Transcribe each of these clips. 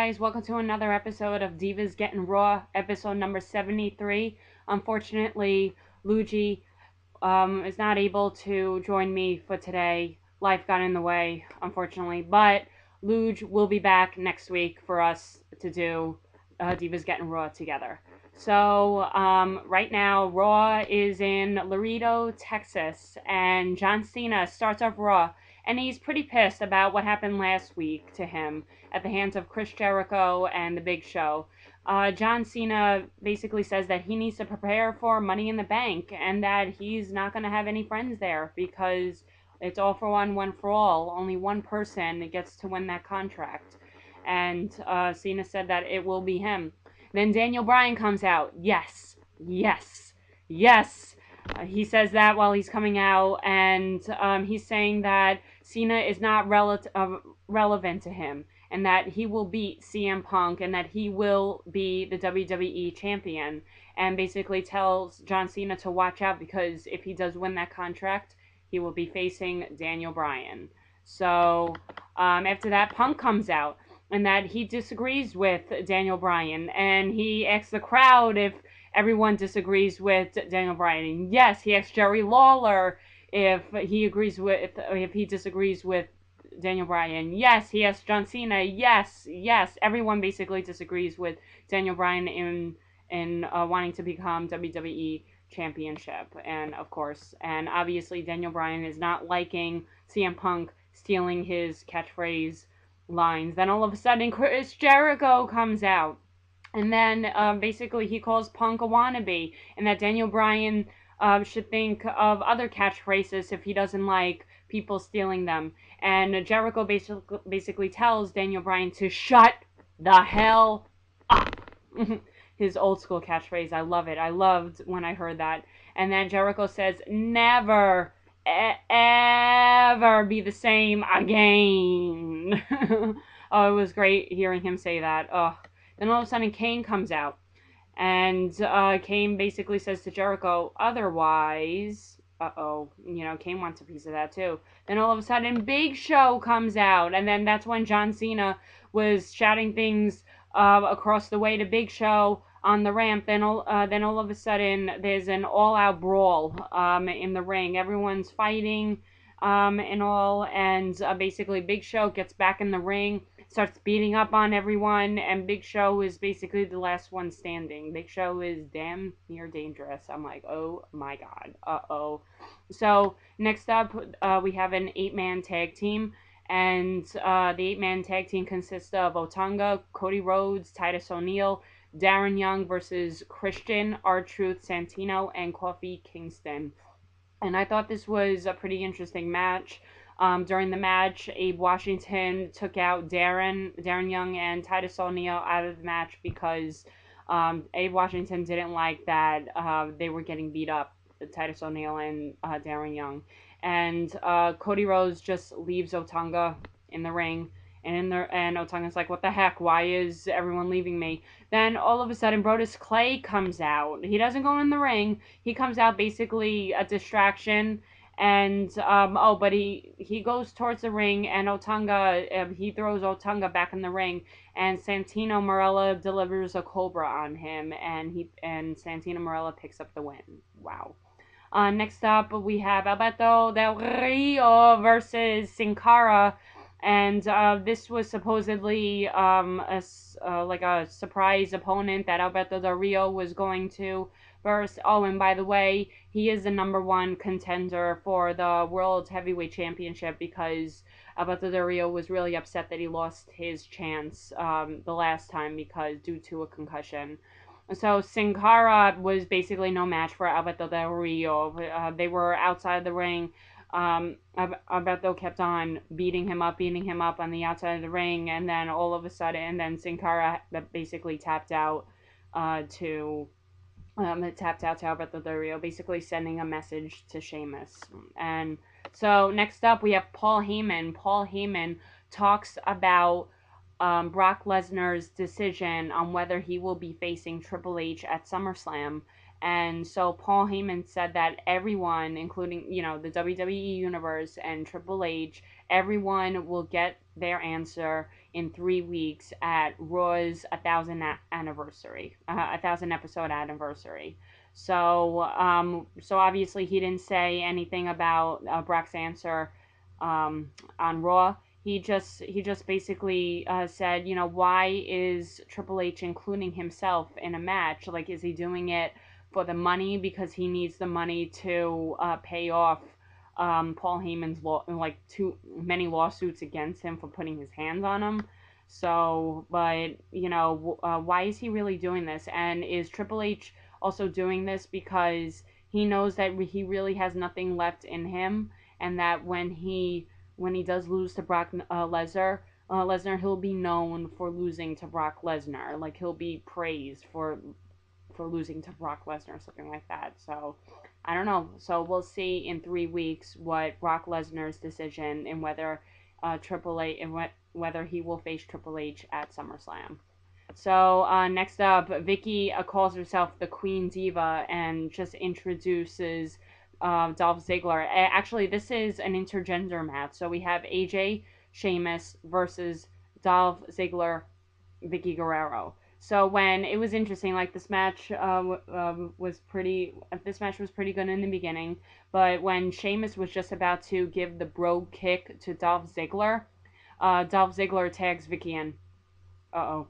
guys? Welcome to another episode of Divas Getting Raw, episode number 73. Unfortunately, Luigi is not able to join me for today. Life got in the way, unfortunately. But Luge will be back next week for us to do Divas Getting Raw together. So, right now, Raw is in Laredo, Texas, and John Cena starts off Raw, and he's pretty pissed about what happened last week to him at the hands of Chris Jericho and The Big Show. John Cena basically says that he needs to prepare for Money in the Bank, and that he's not going to have any friends there because it's all for one for all. Only one person gets to win that contract. And Cena said that it will be him. Then Daniel Bryan comes out. Yes. He says that while he's coming out, and he's saying that Cena is not relevant to him, and that he will beat CM Punk, and that he will be the WWE champion, and basically tells John Cena to watch out because if he does win that contract, he will be facing Daniel Bryan. So after that, Punk comes out, and that he disagrees with Daniel Bryan, and he asks the crowd if everyone disagrees with Daniel Bryan. Yes, he asks Jerry Lawler if he disagrees with Daniel Bryan. Yes, he asks John Cena. Yes, everyone basically disagrees with Daniel Bryan in wanting to become WWE championship, and obviously Daniel Bryan is not liking CM Punk stealing his catchphrase lines. Then all of a sudden Chris Jericho comes out, and then basically he calls Punk a wannabe, and that Daniel Bryan should think of other catchphrases if he doesn't like people stealing them. And Jericho basically tells Daniel Bryan to shut the hell up. His old school catchphrase. I love it. I loved when I heard that. And then Jericho says, never ever be the same again. Oh, it was great hearing him say that. Oh. Then all of a sudden Kane comes out, and Kane basically says to Jericho, otherwise, Kane wants a piece of that too. Then all of a sudden Big Show comes out, and then that's when John Cena was shouting things across the way to Big Show on the ramp. Then all of a sudden there's an all-out brawl in the ring. Everyone's fighting and all, and basically Big Show gets back in the ring, starts beating up on everyone, and Big Show is basically the last one standing. Big Show is damn near dangerous. I'm like, oh my god, uh-oh. So next up, we have an 8-man tag team. And the 8-man tag team consists of Otunga, Cody Rhodes, Titus O'Neil, Darren Young versus Christian, R-Truth, Santino, and Kofi Kingston. And I thought this was a pretty interesting match. During the match, Abe Washington took out Darren Young and Titus O'Neil out of the match because Abe Washington didn't like that they were getting beat up, Titus O'Neil and Darren Young. And Cody Rhodes just leaves Otunga in the ring, and Otunga's like, what the heck, why is everyone leaving me? Then all of a sudden Brodus Clay comes out. He doesn't go in the ring. He comes out basically a distraction, and but he goes towards the ring, and Otunga, he throws Otunga back in the ring, and Santino Marella delivers a Cobra on him, and Santino Marella picks up the win. Wow. Next up, we have Alberto Del Rio versus Sin Cara, and this was supposedly a surprise opponent that Alberto Del Rio was going to verse. Oh, and by the way, he is the #1 contender for the World Heavyweight Championship because Alberto Del Rio was really upset that he lost his chance the last time due to a concussion. So Sin Cara was basically no match for Alberto Del Rio. They were outside the ring. Alberto kept on beating him up on the outside of the ring, and then all of a sudden, Sin Cara basically tapped out to Alberto Del Rio, basically sending a message to Sheamus. And so next up we have Paul Heyman. Paul Heyman talks about Brock Lesnar's decision on whether he will be facing Triple H at SummerSlam. And so Paul Heyman said that everyone, including, the WWE Universe and Triple H, everyone will get their answer in 3 weeks at Raw's 1,000 episode anniversary. So obviously he didn't say anything about Brock's answer on Raw. He just basically said, why is Triple H including himself in a match? Like, is he doing it for the money because he needs the money to pay off Paul Heyman's too many lawsuits against him for putting his hands on him? So, but why is he really doing this? And is Triple H also doing this because he knows that he really has nothing left in him, and that when he does lose to Brock Lesnar, he'll be known for losing to Brock Lesnar. Like, he'll be praised for losing to Brock Lesnar or something like that. So, I don't know. So, we'll see in 3 weeks what Brock Lesnar's decision and whether Triple H and whether he will face Triple H at SummerSlam. So next up, Vicky calls herself the Queen Diva and just introduces Dolph Ziggler. Actually, this is an intergender match. So we have AJ Sheamus versus Dolph Ziggler, Vicky Guerrero. So when it was interesting, like this match was pretty good in the beginning, but when Sheamus was just about to give the brogue kick to Dolph Ziggler tags Vicky in. Uh-oh.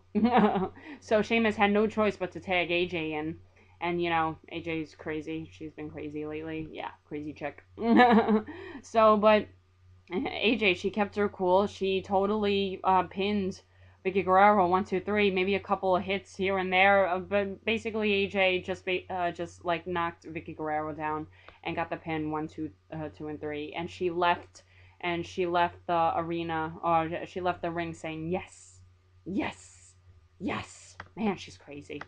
So Sheamus had no choice but to tag AJ in. And, AJ's crazy. She's been crazy lately. Yeah, crazy chick. So, but AJ, she kept her cool. She totally pinned Vicky Guerrero 1, 2, 3, maybe a couple of hits here and there. But basically, AJ just knocked Vicky Guerrero down and got the pin 1, 2, 2, and 3. And she left the arena, or she left the ring saying, yes, yes, yes. Man, she's crazy.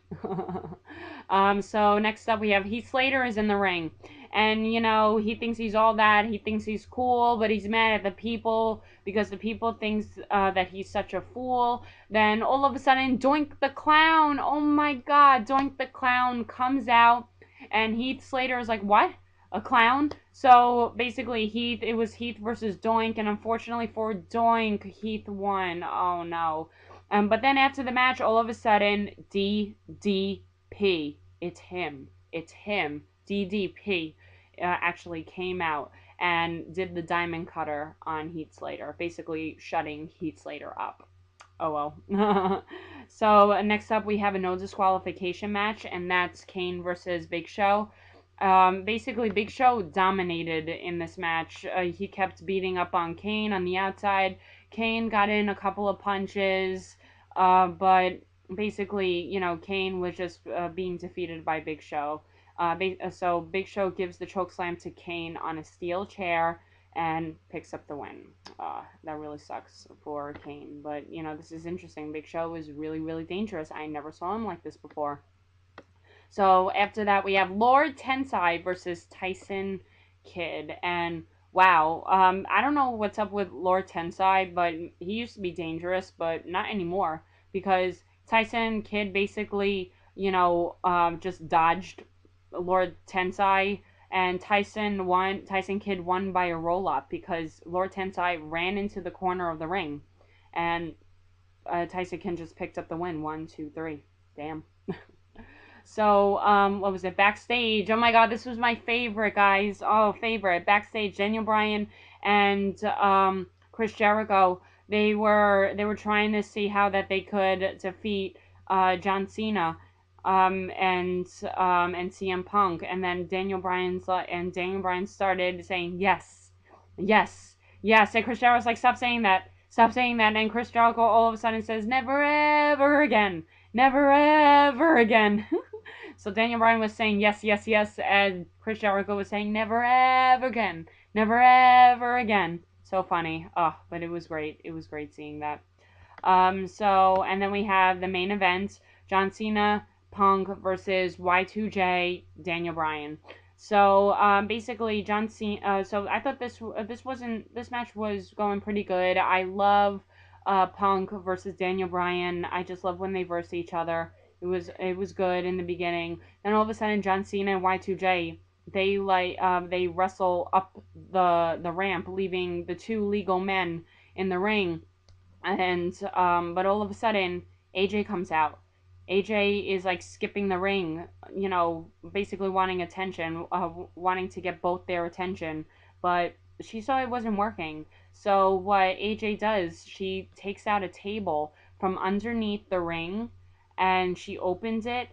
So next up we have Heath Slater is in the ring. And, he thinks he's all that. He thinks he's cool, but he's mad at the people because the people thinks that he's such a fool. Then all of a sudden, Doink the Clown, oh my God, Doink the Clown comes out. And Heath Slater is like, what? A clown? So basically it was Heath versus Doink, and unfortunately for Doink, Heath won. Oh no. But then after the match, all of a sudden, DDP, it's him, DDP actually came out and did the diamond cutter on Heath Slater, basically shutting Heath Slater up. Oh well. So next up we have a no disqualification match, and that's Kane versus Big Show. Basically, Big Show dominated in this match. He kept beating up on Kane on the outside. Kane got in a couple of punches, but basically, Kane was just being defeated by Big Show. So Big Show gives the chokeslam to Kane on a steel chair and picks up the win. That really sucks for Kane, but this is interesting. Big Show is really, really dangerous. I never saw him like this before. So after that, we have Lord Tensai versus Tyson Kidd. And wow, I don't know what's up with Lord Tensai, but he used to be dangerous, but not anymore. Because Tyson Kidd basically, just dodged Lord Tensai. And Tyson Kidd won by a roll-up because Lord Tensai ran into the corner of the ring. And Tyson Kidd just picked up the win. 1, 2, 3. Damn. So, what was it? Backstage. Oh my God, this was my favorite, guys. Oh, favorite. Backstage, Daniel Bryan and Chris Jericho. They were trying to see how that they could defeat John Cena and CM Punk. And then Daniel Bryan started saying yes, yes, yes. And Chris Jericho's like, stop saying that. Stop saying that. And Chris Jericho all of a sudden says, never ever again. Never ever again. So Daniel Bryan was saying yes, yes, yes, and Chris Jericho was saying never ever again. Never ever again. So funny. Oh, but it was great. It was great seeing that. And then we have the main event, John Cena, Punk versus Y2J, Daniel Bryan. So basically John Cena, so I thought this match was going pretty good. I love Punk versus Daniel Bryan. I just love when they verse each other. It was good in the beginning. Then all of a sudden, John Cena and Y2J, they wrestle up the ramp, leaving the two legal men in the ring. And but all of a sudden, AJ comes out. AJ is like skipping the ring, basically wanting attention, wanting to get both their attention, but she saw it wasn't working. So what AJ does, she takes out a table from underneath the ring and she opens it.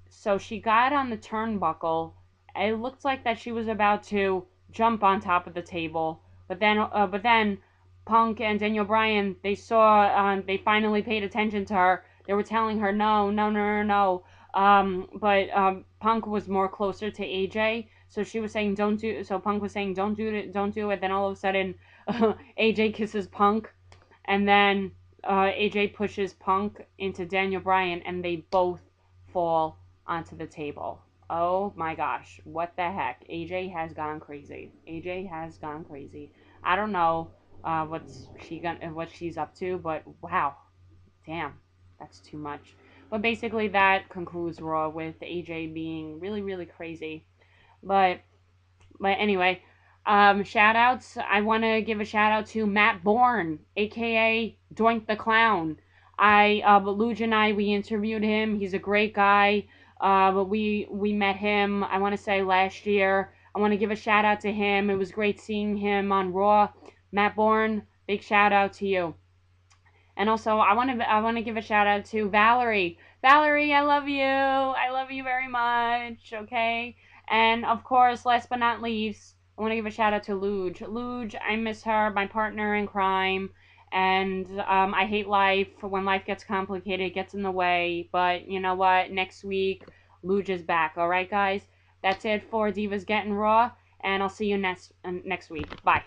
So she got on the turnbuckle. It looked like that she was about to jump on top of the table, but then Punk and Daniel Bryan, they finally paid attention to her. They were telling her, no, no, no, no, no. But Punk was more closer to AJ, so she was saying, don't do. So Punk was saying, don't do it, don't do it. Then all of a sudden, AJ kisses Punk, and then AJ pushes Punk into Daniel Bryan, and they both fall onto the table. Oh my gosh, what the heck? AJ has gone crazy. AJ has gone crazy. I don't know what she's up to, but wow, damn, that's too much. But basically, that concludes Raw with AJ being really, really crazy. But anyway, shout outs. I want to give a shout out to Matt Bourne, aka Doink the Clown. Luge and I, we interviewed him. He's a great guy. But we met him, I want to say last year. I want to give a shout out to him. It was great seeing him on Raw. Matt Bourne, big shout out to you. And also, I want to give a shout out to Valerie. Valerie, I love you. I love you very much. Okay. And of course, last but not least, I want to give a shout out to Luge. Luge, I miss her, my partner in crime. And I hate life. When life gets complicated, it gets in the way. But you know what? Next week, Luge is back. All right, guys. That's it for Divas Getting Raw, and I'll see you next week. Bye.